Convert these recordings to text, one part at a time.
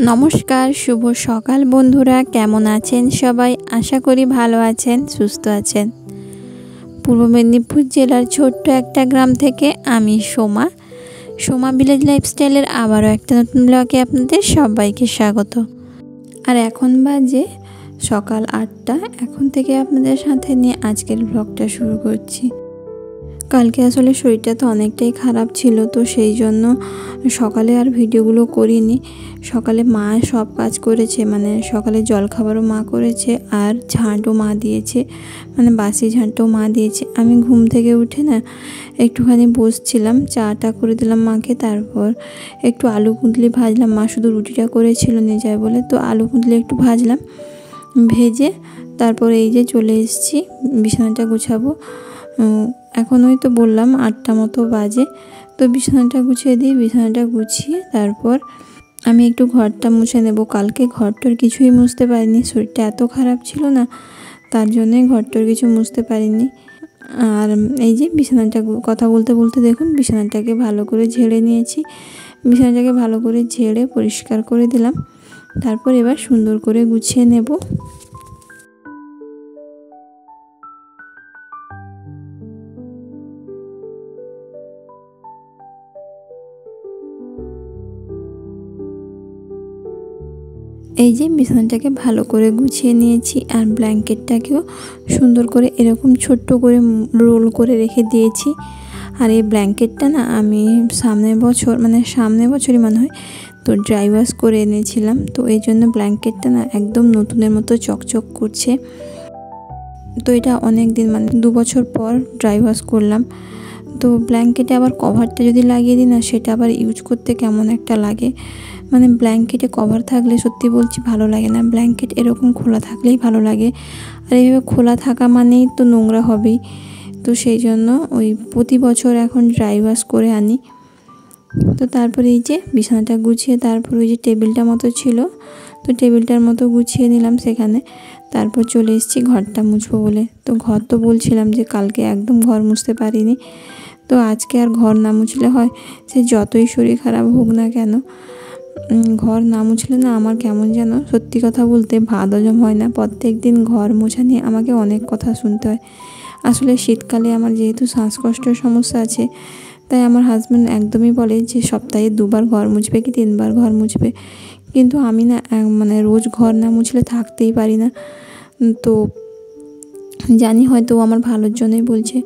নমস্কার, শুভ সকাল বন্ধুরা। কেমন আছেন সবাই? আশা করি ভালো আছেন, সুস্থ আছেন। পূর্ব মেদিনীপুর জেলার ছোট্ট একটা গ্রাম থেকে আমি সোমা ভিলেজ লাইফস্টাইলের আবারও একটা নতুন ব্লগে আপনাদের সবাইকে স্বাগত। আর এখন বাজে সকাল 8টা। এখন থেকে আপনাদের সাথে নিয়ে আজকের ব্লগটা শুরু করছি। কালকে আসলে শরীরটা তো অনেকটাই খারাপ ছিল, তো সেই জন্য সকালে আর ভিডিওগুলো করিনি। সকালে মা সব কাজ করেছে, মানে সকালে জলখাবারও মা করেছে আর ঝাঁটও মা দিয়েছে, মানে বাসি ঝাঁটও মা দিয়েছে। আমি ঘুম থেকে উঠে না একটুখানি বসছিলাম, চাটা করে দিলাম মাকে, তারপর একটু আলু কুঁদলি ভাজলাম। মা শুধু রুটিটা করেছিল নিয়ে যায় বলে, তো আলু কুঁদলি একটু ভাজলাম, ভেজে তারপর এই যে চলে এসেছি বিছানাটা গুছাবো। এখন ওই তো বললাম 8টা মতো বাজে, তো বিছানাটা গুছিয়ে দিই। বিছানাটা গুছিয়ে তারপর আমি একটু ঘরটা মুছে নেব। কালকে ঘরটার কিছুই মুছতে পারিনি, শরীরটা এত খারাপ ছিল না, তার জন্যই ঘরটার কিছু মুছতে পারিনি। আর এই যে বিছানাটা কথা বলতে বলতে দেখুন বিছানাটাকে ভালো করে ঝেড়ে নিয়েছি। বিছানাটাকে ভালো করে ঝেড়ে পরিষ্কার করে দিলাম, তারপর এবার সুন্দর করে গুছিয়ে নেব। এই যে বিছানাটাকে ভালো করে গুছিয়ে নিয়েছি, আর ব্ল্যাঙ্কেটটাকেও সুন্দর করে এরকম ছোট্ট করে রোল করে রেখে দিয়েছি। আর এই ব্ল্যাঙ্কেটটা না আমি সামনের বছরই মনে হয় তো ড্রাই ওয়াশ করে এনেছিলাম, তো এই জন্য ব্ল্যাঙ্কেটটা না একদম নতুনের মতো চকচক করছে। তো এটা অনেক দিন, মানে 2 বছর পর ড্রাই ওয়াশ করলাম। তো ব্ল্যাঙ্কেটে আবার কভারটা যদি লাগিয়ে দিই না, সেটা আবার ইউজ করতে কেমন একটা লাগে। মানে ব্ল্যাঙ্কেটে কভার থাকলে সত্যি বলছি ভালো লাগে না, ব্ল্যাঙ্কেট এরকম খোলা থাকলেই ভালো লাগে। আর এইভাবে খোলা থাকা মানেই তো নোংরা হবেই, তো সেই জন্য ওই প্রতি বছর এখন ড্রাই ওয়াশ করে আনি। তো তারপরে এই যে বিছানাটা গুছিয়ে তারপর ওই যে টেবিলটা মতো ছিল, তো টেবিলটার মতো গুছিয়ে নিলাম সেখানে। তারপর চলে এসেছি ঘরটা মুছবো বলে। তো ঘর তো বলছিলাম যে কালকে একদম ঘর মুছতে পারিনি, তো আজকে আর ঘর না মুছলে হয়? সে যতই শরীর খারাপ হোক না কেন, ঘর না মুছলে না আমার কেমন যেন, সত্যি কথা বলতে ভাত হজম হয় না। প্রত্যেক দিন ঘর মোছা নিয়ে আমাকে অনেক কথা শুনতে হয়। আসলে শীতকালে আমার যেহেতু শ্বাসকষ্টের সমস্যা আছে, তাই আমার হাজব্যান্ড একদমই বলে যে সপ্তাহে 2 বার ঘর মুছবে কি 3 বার ঘর মুছবে, কিন্তু আমি না মানে রোজ ঘর না মুছলে থাকতেই পারি না। তো জানি হয়তো আমার ভালোর জন্যই বলছে,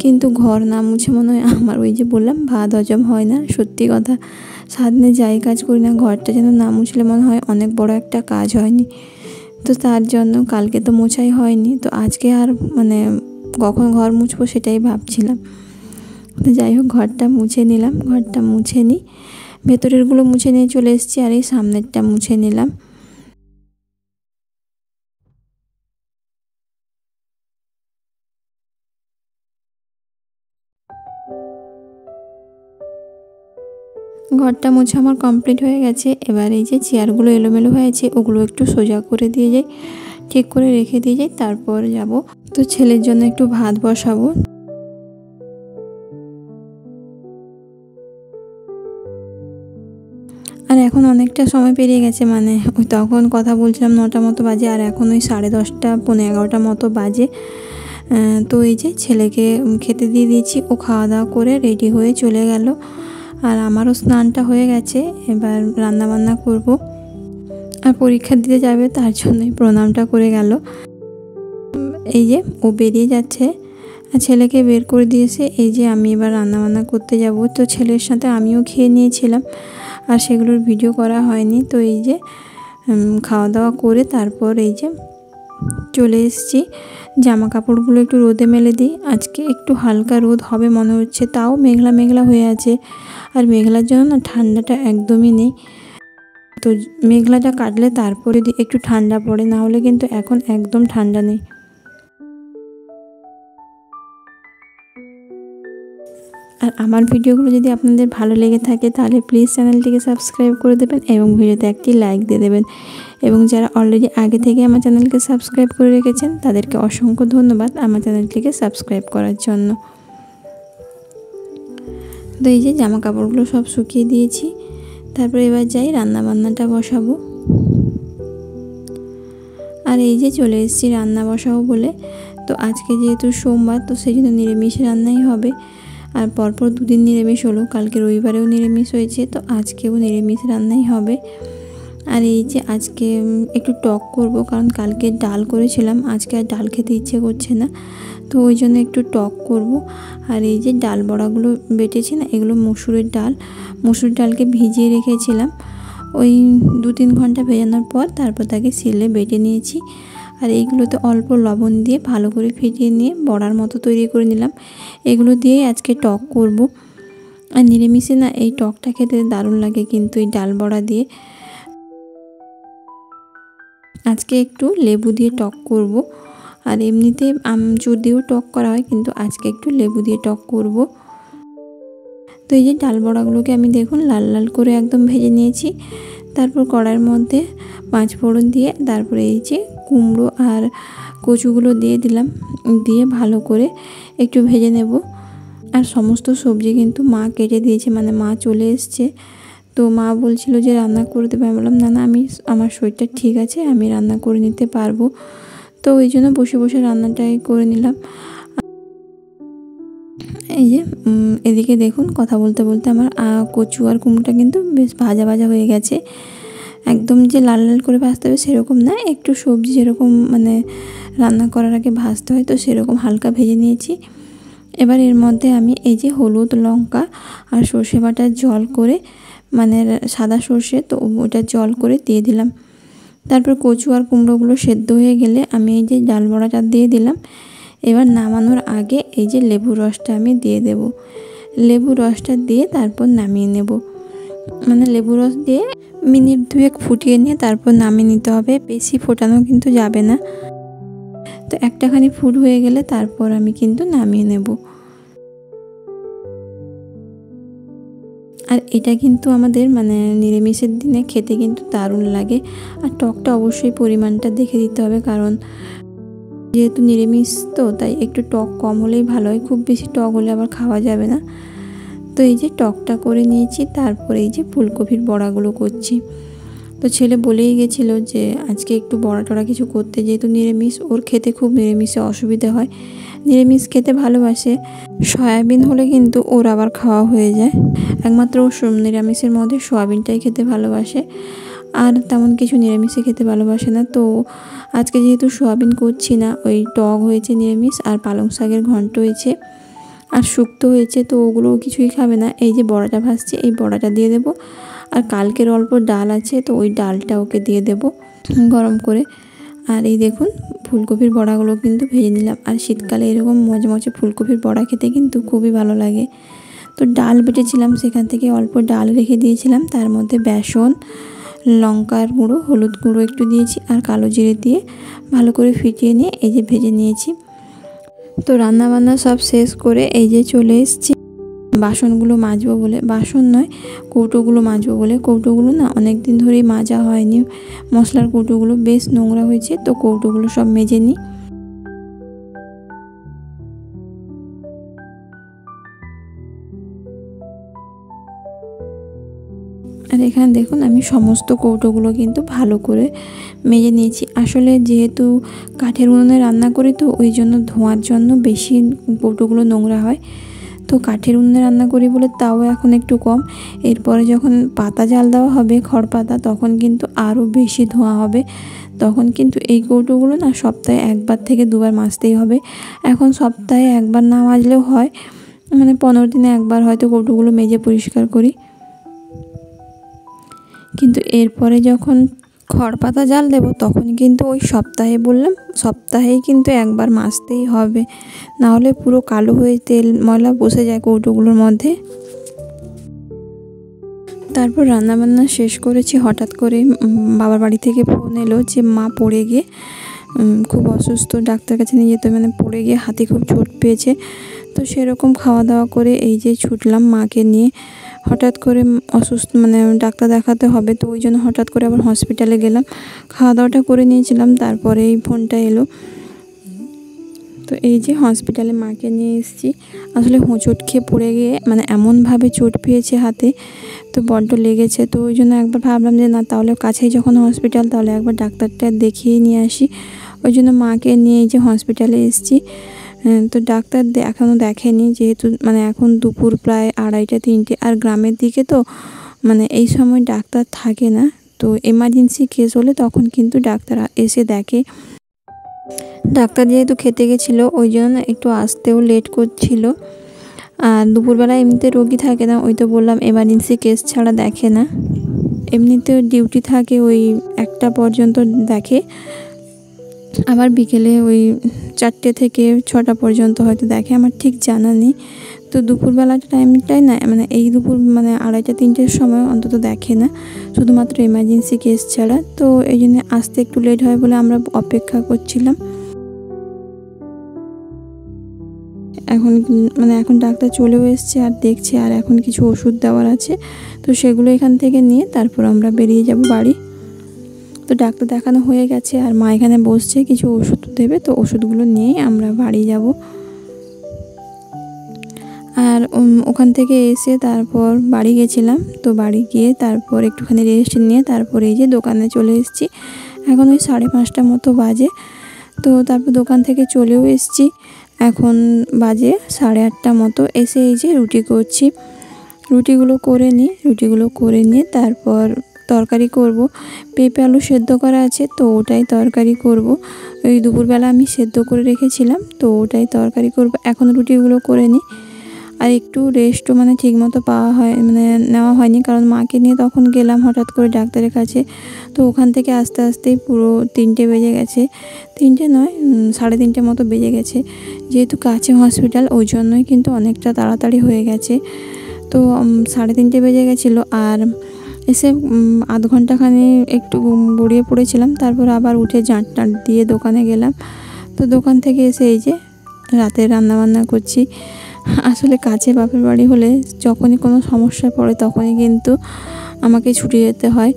কিন্তু ঘর না মুছে মনে হয় আমার ওই যে বললাম ভাত হজম হয় না। সত্যি কথা, সারাদিনে যাই কাজ করি না, ঘরটা যেন না মুছলে মনে হয় অনেক বড় একটা কাজ হয়নি। তো তার জন্য কালকে তো মোছাই হয়নি, তো আজকে আর মানে কখন ঘর মুছবো সেটাই ভাবছিলাম। তো যাই হোক ঘরটা মুছে নিলাম, ঘরটা মুছে নিই, ভেতরেরগুলো মুছে নিয়ে চলে এসেছি, আর এই সামনেরটা মুছে নিলাম। ঘরটা মোছা আমার কমপ্লিট হয়ে গেছে। এবার এই যে চেয়ারগুলো এলোমেলো হয়েছে ওগুলো একটু সোজা করে দিয়ে যাই, ঠিক করে রেখে দিয়ে যাই, তারপর যাব। তো ছেলের জন্য একটু ভাত বসাবো। আর এখন অনেকটা সময় পেরিয়ে গেছে, মানে ওই তখন কথা বলছিলাম 9টা মতো বাজে, আর এখন ওই 10:30 পৌনে 11টা মতো বাজে। তো এই যে ছেলেকে খেতে দিয়ে দিয়েছি, ও খাওয়া দাওয়া করে রেডি হয়ে চলে গেল। আর আমারও স্নানটা হয়ে গেছে, এবার রান্নাবান্না করব। আর পরীক্ষা দিতে যাবে, তার জন্যই প্রণামটা করে গেল। এই যে ও বেরিয়ে যাচ্ছে, ছেলেকে বের করে দিয়েছে। এই যে আমি এবার রান্নাবান্না করতে যাব। তো ছেলের সাথে আমিও খেয়ে নিয়েছিলাম, আর সেগুলোর ভিডিও করা হয়নি। তো এই যে খাওয়া দাওয়া করে তারপর এই যে চলে এসেছি। জামা কাপড়গুলো একটু রোদে মেলে দিই। আজকে একটু হালকা রোদ হবে মনে হচ্ছে, তাও মেঘলা মেঘলা হয়ে আছে। আর মেঘলার জন্য না ঠান্ডাটা একদমই নেই। তো মেঘলাটা কাটলে তারপরে একটু ঠান্ডা পড়ে, না হলে কিন্তু এখন একদম ঠান্ডা নেই। আর আমার ভিডিওগুলো যদি আপনাদের ভালো লেগে থাকে তাহলে প্লিজ চ্যানেলটিকে সাবস্ক্রাইব করে দেবেন এবং ভিডিওতে একটি লাইক দিয়ে দেবেন। এবং যারা অলরেডি আগে থেকে আমার চ্যানেলকে সাবস্ক্রাইব করে রেখেছেন তাদেরকে অসংখ্য ধন্যবাদ আমার চ্যানেলটিকে সাবস্ক্রাইব করার জন্য। তো এই যে জামা কাপড়গুলো সব শুকিয়ে দিয়েছি। তারপরে এবার যাই রান্না বান্নাটা বসাবো। আর এই যে চলে এসেছি রান্না বসাবো বলে। তো আজকে যেহেতু সোমবার, তো সেই জন্য নিরামিষ রান্নাই হবে। আর পরপর দুদিন নিরামিষ হলো, কালকে রবিবারেও নিরামিষ হয়েছে, তো আজকেও নিরামিষ রান্নাই হবে। আর এই যে আজকে একটু টক করব, কারণ কালকে ডাল করেছিলাম, আজকে আর ডাল খেতে ইচ্ছে করছে না, তো ওই জন্য একটু টক করব। আর এই যে ডাল বড়াগুলো বেটেছি না, এগুলো মসুরের ডাল, মসুর ডালকে ভিজিয়ে রেখেছিলাম। ওই 2-3 ঘন্টা ভেজানোর পর তারপর তাকে শিলে বেটে নিয়েছি। আর এইগুলোতে অল্প লবণ দিয়ে ভালো করে ফেটিয়ে নিয়ে বড়ার মতো তৈরি করে নিলাম। এগুলো দিয়েই আজকে টক করব। আর নিরামিষে না এই টকটা খেতে দারুণ লাগে কিন্তু এই ডাল বড়া দিয়ে। আজকে একটু লেবু দিয়ে টক করব। আর এমনিতে আমচুর দিয়েও টক করা হয়, কিন্তু আজকে একটু লেবু দিয়ে টক করব। তো এই যে ডাল বড়াগুলোকে আমি দেখুন লাল লাল করে একদম ভেজে নিয়েছি। তারপর কড়াইয়ের মধ্যে 5 ফোড়ন দিয়ে তারপরে এই যে কুমড়ো আর কচুগুলো দিয়ে দিলাম, দিয়ে ভালো করে একটু ভেজে নেব। আর সমস্ত সবজি কিন্তু মা কেটে দিয়েছে, মানে মা চলে এসছে। তো মা বলছিল যে রান্না করে দেবে, আমি বললাম না না, আমার শরীরটা ঠিক আছে, আমি রান্না করে নিতে পারবো। তো ওই জন্য বসে বসে রান্নাটাই করে নিলাম। এই যে এদিকে দেখুন কথা বলতে বলতে আমার কচু আর কুমড়োটা কিন্তু বেশ ভাজা ভাজা হয়ে গেছে। একদম যে লাল লাল করে ভাজতে হবে সেরকম না, একটু সবজি যেরকম মানে রান্না করার আগে ভাজতে হয়, তো সেরকম হালকা ভেজে নিয়েছি। এবার এর মধ্যে আমি এই যে হলুদ, লঙ্কা আর সর্ষে বাটা জল করে, মানে সাদা সর্ষে, তো ওটা জল করে দিয়ে দিলাম। তারপর কচু আর কুমড়োগুলো সেদ্ধ হয়ে গেলে আমি এই যে ডাল বড়াটা দিয়ে দিলাম। এবার নামানোর আগে এই যে লেবুর রসটা আমি দিয়ে দেব। লেবুর রসটা দিয়ে তারপর নামিয়ে নেব, মানে লেবু রস দিয়ে মিনিট 2 ফুটিয়ে নিয়ে তারপর নামিয়ে নিতে হবে, বেশি ফোটানো কিন্তু যাবে না। তো একটাখানি ফুট হয়ে গেলে তারপর আমি কিন্তু নামিয়ে নেব। আর এটা কিন্তু আমাদের মানে নিরামিষের দিনে খেতে কিন্তু দারুণ লাগে। আর টকটা অবশ্যই পরিমাণটা দেখে দিতে হবে, কারণ যেহেতু নিরামিষ তো তাই একটু টক কম হলেই ভালো হয়, খুব বেশি টক হলে আবার খাওয়া যাবে না। তো এই যে টকটা করে নিয়েছি, তারপরে এই যে ফুলকপির বড়াগুলো করছি। তো ছেলে বলেই গেছিলো যে আজকে একটু বড়া টড়া কিছু করতে, যেহেতু নিরামিষ, ওর খেতে খুব নিরামিষে অসুবিধা হয়, নিরামিষ খেতে ভালোবাসে। সয়াবিন হলে কিন্তু ওর আবার খাওয়া হয়ে যায়, একমাত্র ও নিরামিষের মধ্যে সয়াবিনটাই খেতে ভালোবাসে, আর তেমন কিছু নিরামিষে খেতে ভালোবাসে না। তো আজকে যেহেতু সয়াবিন করছি না, ওই টক হয়েছে নিরামিষ, আর পালং শাকের ঘন্ট হয়েছে, আর শুক্তো হয়েছে, তো ওগুলো কিছুই খাবে না। এই যে বড়াটা ভাজছি, এই বড়াটা দিয়ে দেব। আর কালকের অল্প ডাল আছে, তো ওই ডালটা ওকে দিয়ে দেব গরম করে। আর এই দেখুন ফুলকপির বড়াগুলো কিন্তু ভেজে নিলাম। আর শীতকালে এরকম মচমচে ফুলকপির বড়া খেতে কিন্তু খুবই ভালো লাগে। তো ডাল বেটেছিলাম, সেখান থেকে অল্প ডাল রেখে দিয়েছিলাম, তার মধ্যে বেসন, লঙ্কার গুঁড়ো, হলুদ গুঁড়ো একটু দিয়েছি, আর কালো জিরে দিয়ে ভালো করে ফিটিয়ে নিয়ে এই যে ভেজে নিয়েছি। তো রান্নাবান্না সব শেষ করে এই যে চলে এসেছি বাসনগুলো মাজবো বলে, বাসন নয় কৌটোগুলো মাজবো বলে। কৌটোগুলো না অনেক দিন ধরেই মাজা হয়নি, মশলার কৌটোগুলো বেশ নোংরা হয়েছে, তো কৌটোগুলো সব মেজে নিই। আর এখানে দেখুন আমি সমস্ত কৌটোগুলো কিন্তু ভালো করে মেজে নিয়েছি। আসলে যেহেতু কাঠের উনুনে রান্না করি, তো ওই জন্য ধোঁয়ার জন্য বেশি কৌটোগুলো নোংরা হয়। তো কাঠের উনুনে রান্না করি বলে তাও এখন একটু কম, এরপরে যখন পাতা জাল দেওয়া হবে খড়পাতা, তখন কিন্তু আরও বেশি ধোঁয়া হবে। তখন কিন্তু এই কৌটোগুলো না সপ্তাহে 1বার থেকে 2বার মাজতেই হবে। এখন সপ্তাহে 1বার না মাজলেও হয়, মানে 15 দিনে 1বার হয়তো কৌটোগুলো মেজে পরিষ্কার করি। কিন্তু এরপরে যখন খড়পাতা জাল দেব, তখন কিন্তু ওই সপ্তাহেই কিন্তু 1বার মাজতেই হবে, নাহলে পুরো কালো হয়ে তেল ময়লা বসে যায় কৌটোগুলোর মধ্যে। তারপর রান্নাবান্না শেষ করেছি, হঠাৎ করে বাবার বাড়ি থেকে ফোন এলো যে মা পড়ে গিয়ে খুব অসুস্থ, ডাক্তার কাছে নিয়ে যেতে, মানে পড়ে গিয়ে হাতে খুব চোট পেয়েছে। তো সেরকম খাওয়া দাওয়া করে এই যে ছুটলাম মাকে নিয়ে। হঠাৎ করে অসুস্থ, মানে ডাক্তার দেখাতে হবে, তো ওই জন্য হঠাৎ করে আবার হসপিটালে গেলাম, খাওয়া দাওয়াটা করে নিয়েছিলাম, তারপরে এই ফোনটা এলো। তো তো এই যে হসপিটালে মাকে নিয়ে এসেছি। আসলে হোঁচট খেয়ে পড়ে গিয়ে মানে এমনভাবে চোট পেয়েছে হাতে, তো বড্ড লেগেছে। তো ওই জন্য একবার ভাবলাম যে না, তাহলে কাছেই যখন হসপিটাল, তাহলে একবার ডাক্তারটা দেখিয়ে নিয়ে আসি। ওই জন্য মাকে নিয়ে এই যে হসপিটালে এসেছি। তো ডাক্তার এখনও দেখেনি, যেহেতু মানে এখন দুপুর প্রায় 2:30 3টে, আর গ্রামের দিকে তো মানে এই সময় ডাক্তার থাকে না। তো এমার্জেন্সি কেস হলে তখন কিন্তু ডাক্তার এসে দেখে। ডাক্তার যেহেতু খেতে গেছিলো, ওই জন্য একটু আসতেও লেট করছিল। আর দুপুরবেলা এমনিতে রোগী থাকে না, ওই তো বললাম এমার্জেন্সি কেস ছাড়া দেখে না। এমনিতেও ডিউটি থাকে ওই 1টা পর্যন্ত দেখে, আবার বিকেলে ওই 4টে থেকে 6টা পর্যন্ত হয়তো দেখে, আমার ঠিক জানা নেই। তো দুপুরবেলা টাইমটাই না, মানে এই দুপুর মানে 2:30 3টের সময় অন্তত দেখে না, শুধুমাত্র এমার্জেন্সি কেস ছাড়া। তো এই জন্য আসতে একটু লেট হয় বলে আমরা অপেক্ষা করছিলাম। এখন ডাক্তার চলেও এসছে আর দেখছে, আর এখন কিছু ওষুধ দেওয়ার আছে, তো সেগুলো এখান থেকে নিয়ে তারপর আমরা বেরিয়ে যাব বাড়ি। তো ডাক্তার দেখানো হয়ে গেছে, আর মা এখানে বসছে, কিছু ওষুধ দেবে, তো ওষুধগুলো নিয়েই আমরা বাড়ি যাব। আর ওখান থেকে এসে তারপর বাড়ি গেছিলাম। তো বাড়ি গিয়ে তারপর একটুখানি রেস্ট নিয়ে তারপর এই যে দোকানে চলে এসেছি। এখন ওই 5:30 মতো বাজে। তো তারপর দোকান থেকে চলেও এসেছি, এখন বাজে 8:30 মতো। এসে এই যে রুটি করছি, রুটিগুলো করে নিয়ে তারপর তরকারি করব। পেঁপে আলু সেদ্ধ করা আছে, তো ওটাই তরকারি করব। ওই দুপুরবেলা আমি সেদ্ধ করে রেখেছিলাম, তো ওটাই তরকারি করব। এখন রুটিগুলো করে নিই। আর একটু রেস্টও মানে ঠিকমতো নেওয়া হয়নি, কারণ মাকে নিয়ে তখন গেলাম হঠাৎ করে ডাক্তারের কাছে। তো ওখান থেকে আস্তে আস্তেই পুরো 3টে বেজে গেছে। 3টে নয়, 3:30 মতো বেজে গেছে। যেহেতু কাছে হসপিটাল, ওই জন্যই কিন্তু অনেকটা তাড়াতাড়ি হয়ে গেছে। তো 3:30 বেজে গেছিলো। আর এসে আধ ঘন্টাখানি একটু গড়িয়ে পড়েছিলাম, তারপর আবার উঠে ঝাঁট দিয়ে দোকানে গেলাম। তো দোকান থেকে এসে এই যে রাতে রান্নাবান্না করছি। আসলে কাছে বাপের বাড়ি হলে যখনই কোনো সমস্যা পড়ে তখনই কিন্তু আমাকে ছুটে যেতে হয়,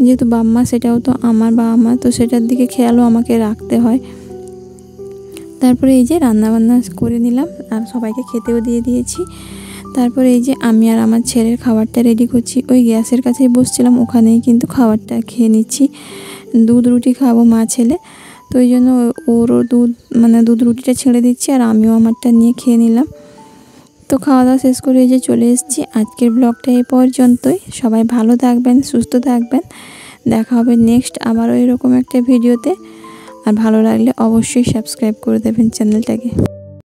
যেহেতু বাবা, সেটাও তো আমার বাবা মা, তো সেটার দিকে খেয়ালও আমাকে রাখতে হয়। তারপরে এই যে রান্নাবান্না করে নিলাম, আর সবাইকে খেতেও দিয়ে দিয়েছি। তারপরে এই যে আমি আর আমার ছেলের খাবারটা রেডি করছি। ওই গ্যাসের কাছেই বসছিলাম, ওখানেই কিন্তু খাবারটা খেয়ে নিচ্ছি। দুধ রুটি খাবো মা ছেলে, তো ওই জন্য ওরও দুধ রুটিটা ছেড়ে দিচ্ছি, আর আমিও আমারটা নিয়ে খেয়ে নিলাম। তো খাওয়া দাওয়া শেষ করে এই যে চলে এসেছি। আজকের ব্লগটা এই পর্যন্তই। সবাই ভালো থাকবেন, সুস্থ থাকবেন। দেখা হবে নেক্সট আবারও এরকম একটা ভিডিওতে। আর ভালো লাগলে অবশ্যই সাবস্ক্রাইব করে দেবেন চ্যানেলটাকে।